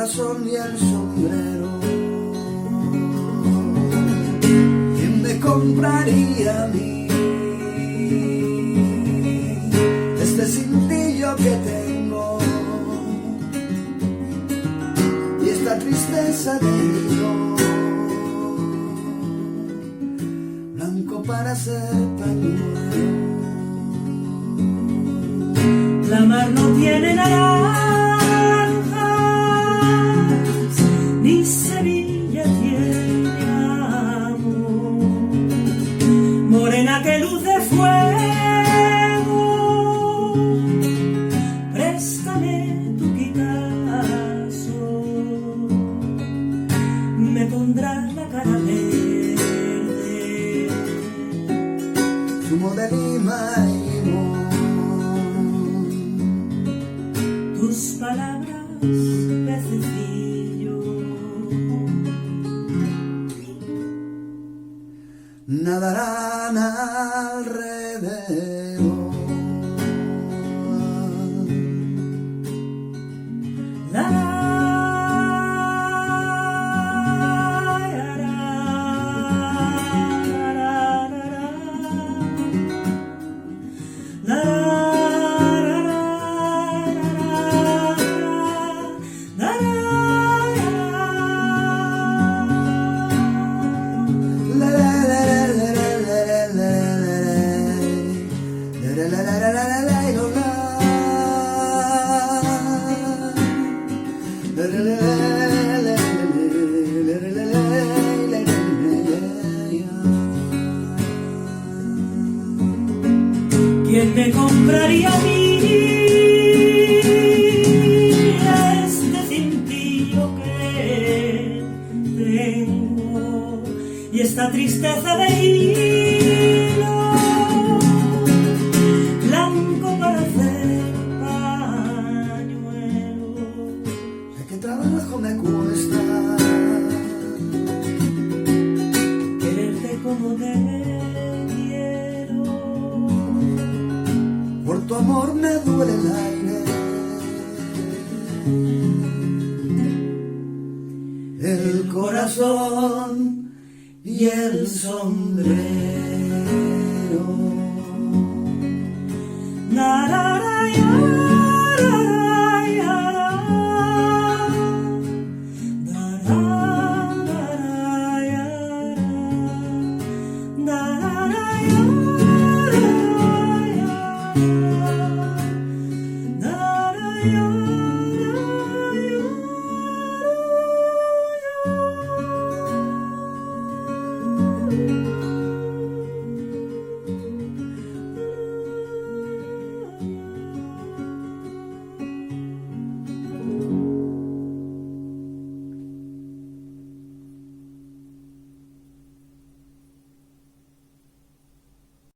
corazón y el sombrero. ¿Quién me compraría a mí este cintillo que tengo y esta tristeza de hilo blanco para ser pañuelo? La mar no tiene naranjas, ni Sevilla tiene amor. Morena que luz de fuego, préstame tu Picasso. Me pondrás la cara verde, zumo de lima y limón. Tus palabras, pececillo, nadarán alrededor. La, ¿quién me compraría a mí este cintillo que tengo y esta tristeza de hilo blanco para hacer pañuelo? ¿De qué trabajo me cuesta quererte como te quiero? Por tu amor me duele el aire, el corazón y el sombrero. Na, na, na.